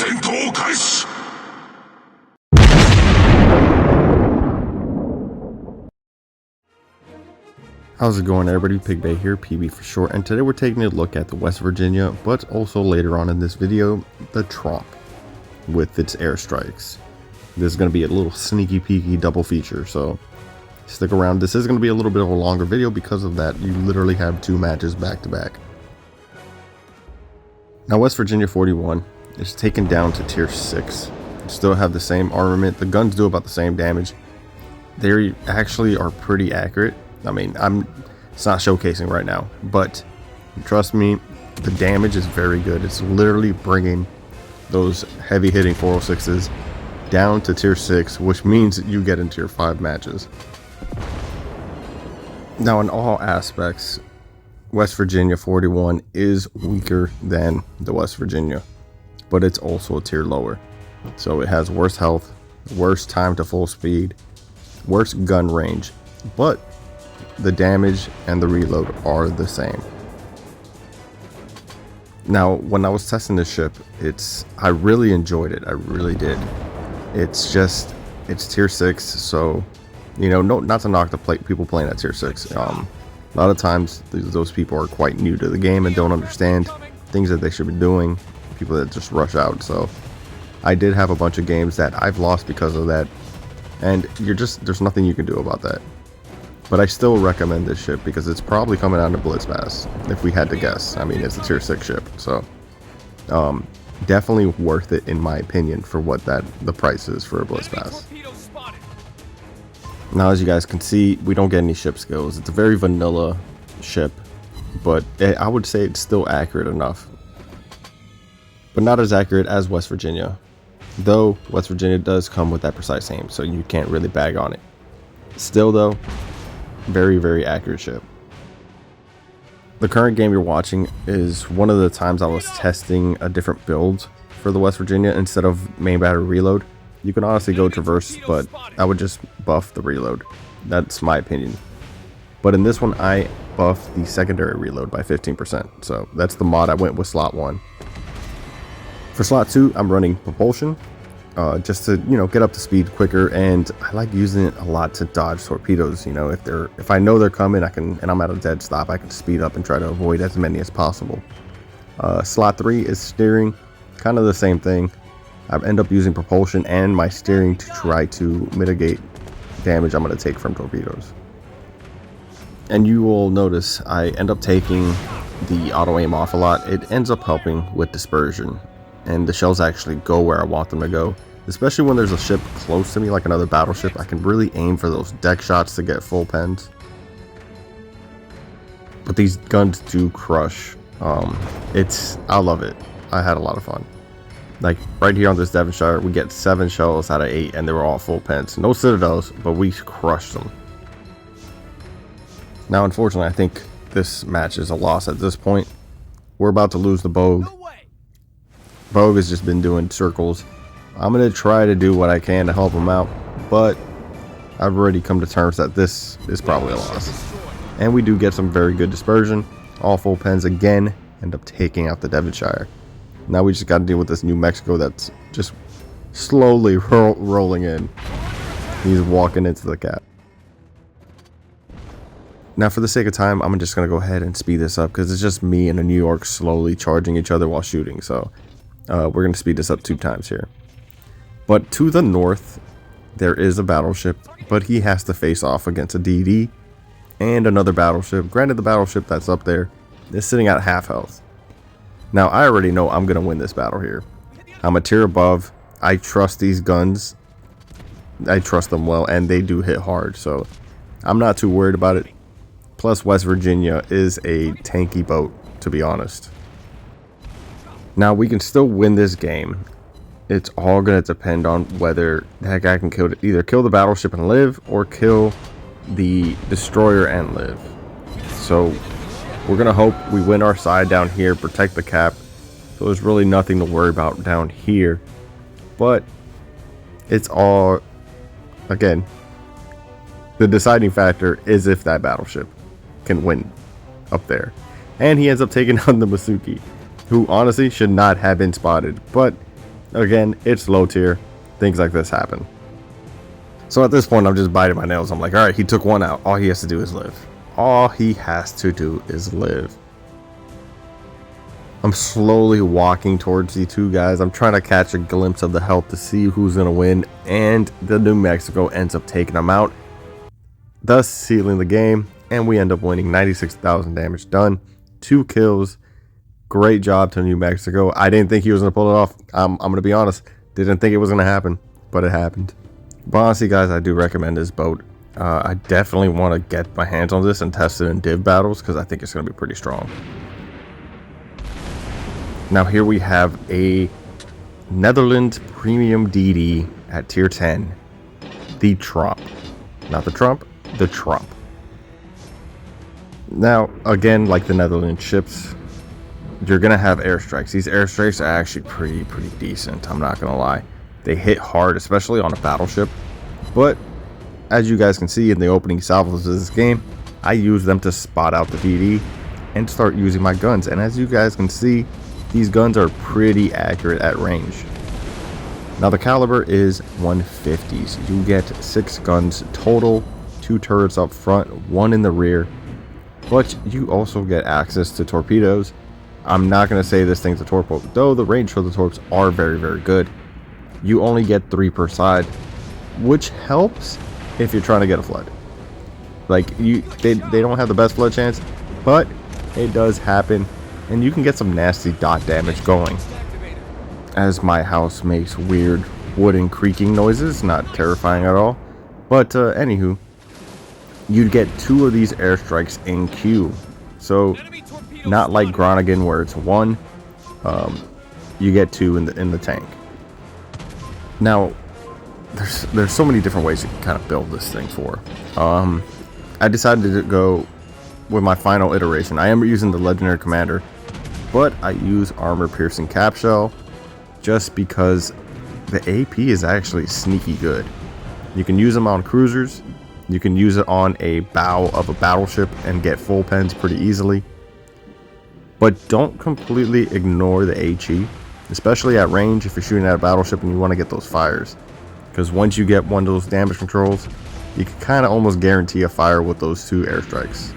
How's it going, everybody? Pigbay here, PB for short, and today we're taking a look at the West Virginia, but also later on in this video, the Tromp with its airstrikes. This is going to be a little sneaky peeky double feature, so stick around. This is going to be a little bit of a longer video because of that. You literally have two matches back to back. Now West Virginia 41 is taken down to tier 6. Still have the same armament. The guns do about the same damage. They actually are pretty accurate. I mean, it's not showcasing right now, but trust me, the damage is very good. It's literally bringing those heavy hitting 406s down to tier 6, which means you get into tier 5 matches. Now, in all aspects, West Virginia 41 is weaker than the West Virginia, but it's also a tier lower. So it has worse health, worse time to full speed, worse gun range, but the damage and the reload are the same. Now, when I was testing this ship, I really enjoyed it. I really did. It's tier 6, so not to knock the people playing at tier 6. A lot of times those people are quite new to the game and don't understand things that they should be doing. People that just rush out. So I did have a bunch of games that I've lost because of that, and there's nothing you can do about that. But I still recommend this ship because it's probably coming out of Blitz Pass, if we had to guess. I mean, it's a tier 6 ship, so definitely worth it in my opinion for what the price is for a Blitz Pass. Now, as you guys can see, we don't get any ship skills. It's a very vanilla ship, but I would say it's still accurate enough, but not as accurate as West Virginia, though West Virginia does come with that precise aim, so you can't really bag on it. Still though, very, very accurate ship. The current game you're watching is one of the times I was testing a different build for the West Virginia instead of main battery reload. You can honestly go traverse, but I would just buff the reload. That's my opinion. But in this one, I buffed the secondary reload by 15%. So that's the mod I went with slot 1. For slot 2, I'm running propulsion. Just to get up to speed quicker, and I like using it a lot to dodge torpedoes. If I know they're coming, and I'm at a dead stop, I can speed up and try to avoid as many as possible. Slot 3 is steering, kind of the same thing. I end up using propulsion and my steering to try to mitigate damage I'm going to take from torpedoes. And you will notice I end up taking the auto aim off a lot. It ends up helping with dispersion, and the shells actually go where I want them to go. Especially when there's a ship close to me, like another battleship, I can really aim for those deck shots to get full pens. But these guns do crush. I love it. I had a lot of fun. Like right here on this Devonshire, we get 7 shells out of 8, and they were all full pens. No citadels, but we crushed them. Now, unfortunately, I think this match is a loss at this point. We're about to lose the Bogue. Bogue has just been doing circles. I'm going to try to do what I can to help him out, but I've already come to terms that this is probably a loss. And we do get some very good dispersion. All full pens again, end up taking out the Devonshire. Now we just got to deal with this New Mexico that's just slowly rolling in. He's walking into the cap. Now, for the sake of time, I'm just going to go ahead and speed this up because it's just me and a New York slowly charging each other while shooting. So we're going to speed this up 2 times here. But to the north, there is a battleship, but he has to face off against a DD and another battleship. Granted, the battleship that's up there is sitting at half health. Now, I already know I'm going to win this battle here. I'm a tier above. I trust these guns. I trust them well, and they do hit hard, so I'm not too worried about it. Plus, West Virginia is a tanky boat, to be honest. Now, we can still win this game. It's all going to depend on whether that guy can either kill the battleship and live, or kill the destroyer and live. So we're going to hope we win our side down here, protect the cap. So there's really nothing to worry about down here. But it's all, again, the deciding factor is if that battleship can win up there. And he ends up taking on the Masuki, who honestly should not have been spotted. But again, it's low tier. Things like this happen. So at this point, I'm just biting my nails. I'm like, all right, he took one out. All he has to do is live. All he has to do is live. I'm slowly walking towards the two guys. I'm trying to catch a glimpse of the health to see who's going to win. And the New Mexico ends up taking them out, thus sealing the game. And we end up winning. 96,000 damage done. 2 kills. Great job to New Mexico. I didn't think he was going to pull it off. I'm going to be honest. Didn't think it was going to happen, but it happened. But honestly, guys, I do recommend this boat. I definitely want to get my hands on this and test it in div battles because I think it's going to be pretty strong. Now here we have a Netherlands premium DD at tier 10. The Tromp. Not the Trump, the Tromp. Now, again, like the Netherlands ships, you're going to have airstrikes. These airstrikes are actually pretty decent, I'm not going to lie. They hit hard, especially on a battleship. But as you guys can see in the opening salvos of this game, I use them to spot out the DD and start using my guns. And as you guys can see, these guns are pretty accurate at range. Now the caliber is 150s. You get 6 guns total, 2 turrets up front, 1 in the rear. But you also get access to torpedoes. I'm not going to say this thing's a torpedo, though the range for the torps are very good. You only get 3 per side, which helps if you're trying to get a flood. Like, they don't have the best flood chance, but it does happen, and you can get some nasty dot damage going. As my house makes weird wooden creaking noises, not terrifying at all. But anywho, you'd get 2 of these airstrikes in queue. So not like Groningen where it's 1, you get 2 in the tank. Now there's so many different ways you can kind of build this thing for. I decided to go with my final iteration. I am using the legendary commander, but I use armor piercing cap shell just because the AP is actually sneaky good. You can use them on cruisers, you can use it on a bow of a battleship and get full pens pretty easily. But don't completely ignore the HE, especially at range if you're shooting at a battleship and you want to get those fires. Because once you get one of those damage controls, you can kind of almost guarantee a fire with those 2 airstrikes.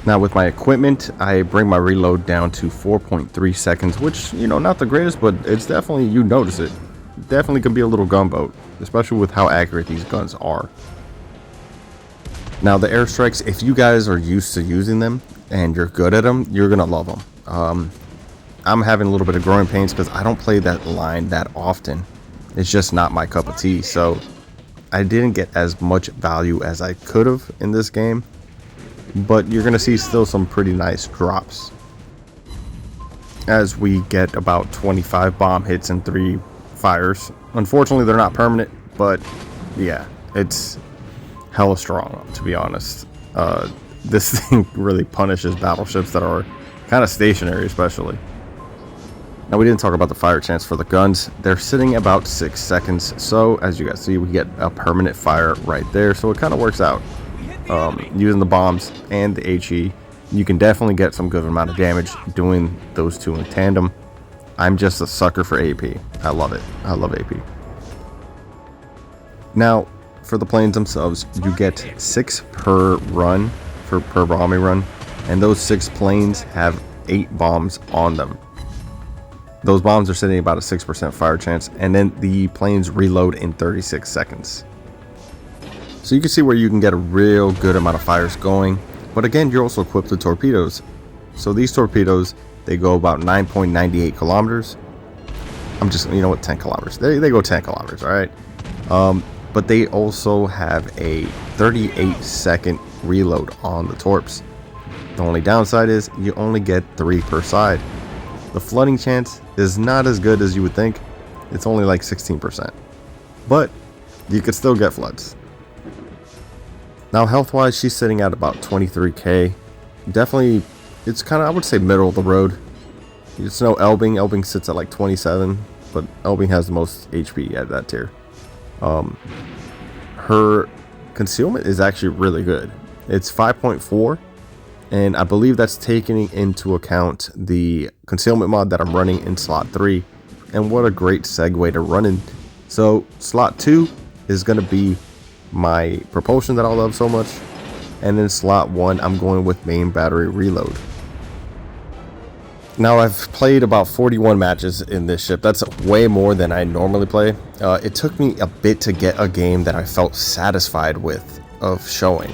Now with my equipment, I bring my reload down to 4.3 seconds, which, you know, not the greatest, but it's definitely, you notice it. Definitely can be a little gunboat, especially with how accurate these guns are. Now the airstrikes, if you guys are used to using them and you're good at them, you're going to love them. I'm having a little bit of growing pains because I don't play that line that often. It's just not my cup of tea, so I didn't get as much value as I could have in this game. But you're going to see still some pretty nice drops. As we get about 25 bomb hits and 3 fires. Unfortunately, they're not permanent, but yeah, it's hella strong, to be honest. This thing really punishes battleships that are kind of stationary, especially. Now, we didn't talk about the fire chance for the guns. They're sitting about 6 seconds. So, as you guys see, we get a permanent fire right there. So, it kind of works out. Using the bombs and the HE, you can definitely get some good amount of damage doing those 2 in tandem. I'm just a sucker for AP. I love it. I love AP. Now, for the planes themselves, you get 6 per run, per bombing run. And those 6 planes have 8 bombs on them. Those bombs are sitting about a 6% fire chance, and then the planes reload in 36 seconds. So you can see where you can get a real good amount of fires going. But again, you're also equipped with torpedoes. So these torpedoes, they go about 9.98 kilometers. I'm just, you know what, 10 kilometers. They go 10 kilometers, all right? But they also have a 38-second reload on the torps. The only downside is you only get 3 per side. The flooding chance is not as good as you would think. It's only like 16%. But you could still get floods. Now, health-wise, she's sitting at about 23k. Definitely, it's kind of, I would say, middle of the road. It's no Elbing. Elbing sits at like 27, but Elbing has the most HP at that tier. Her concealment is actually really good. It's 5.4, and I believe that's taking into account the concealment mod that I'm running in slot 3. And what a great segue to run in. So slot 2 is going to be my propulsion that I love so much. And then slot 1, I'm going with main battery reload. Now I've played about 41 matches in this ship. That's way more than I normally play. It took me a bit to get a game that I felt satisfied with of showing.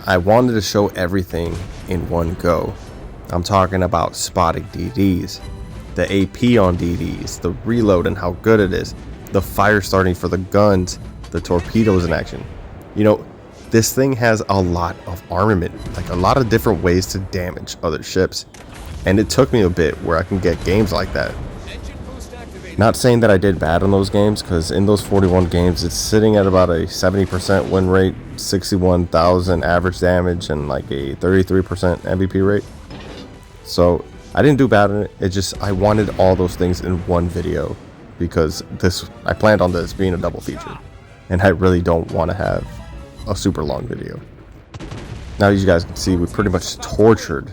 I wanted to show everything in one go. I'm talking about spotting DDs, the AP on DDs, the reload and how good it is, the fire starting for the guns, the torpedoes in action. You know, this thing has a lot of armament, like a lot of different ways to damage other ships. And it took me a bit where I can get games like that. Not saying that I did bad on those games, because in those 41 games, it's sitting at about a 70% win rate, 61,000 average damage, and like a 33% MVP rate. So I didn't do bad on it. It just, I wanted all those things in one video, because I planned on this being a double feature, and I really don't want to have a super long video. Now, as you guys can see, we pretty much tortured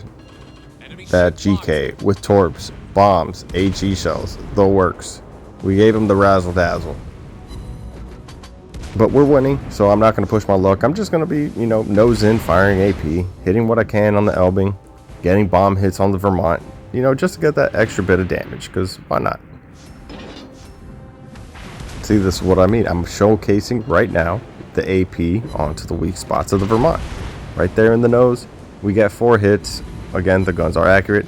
that GK with torps, bombs, HE shells, the works. We gave him the razzle dazzle. But we're winning, so I'm not going to push my luck. I'm just going to be, you know, nose in, firing AP, hitting what I can on the Elbing, getting bomb hits on the Vermont, you know, just to get that extra bit of damage, because why not? See, this is what I mean. I'm showcasing right now the AP onto the weak spots of the Vermont. Right there in the nose, we get 4 hits. Again, the guns are accurate.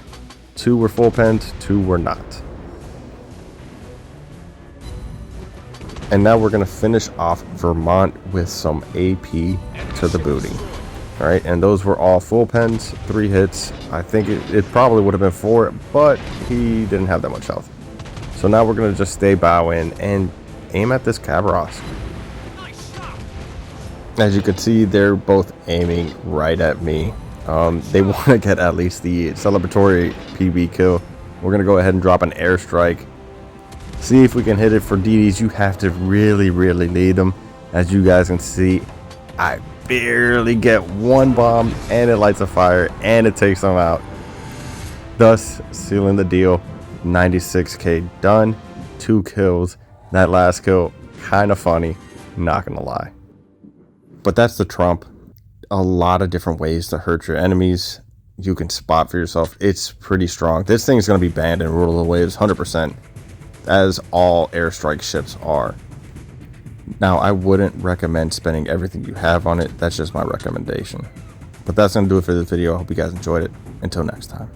2 were full penned, 2 were not. And now we're going to finish off Vermont with some AP to the booty. Alright, and those were all full pens, 3 hits. I think it probably would have been 4, but he didn't have that much health. So now we're going to just stay bow in and aim at this Cabros. As you can see, they're both aiming right at me. They want to get at least the celebratory PB kill. We're going to go ahead and drop an airstrike. See if we can hit it. For DDs, you have to really, really need them. As you guys can see, I barely get 1 bomb, and it lights a fire, and it takes them out. Thus, sealing the deal. 96k done. 2 kills. That last kill, kind of funny. Not going to lie. But that's the Tromp. A lot of different ways to hurt your enemies. You can spot for yourself. It's pretty strong. This thing is going to be banned in Rule of the Waves 100%, as all airstrike ships are. Now, I wouldn't recommend spending everything you have on it. That's just my recommendation. But that's going to do it for this video. I hope you guys enjoyed it. Until next time.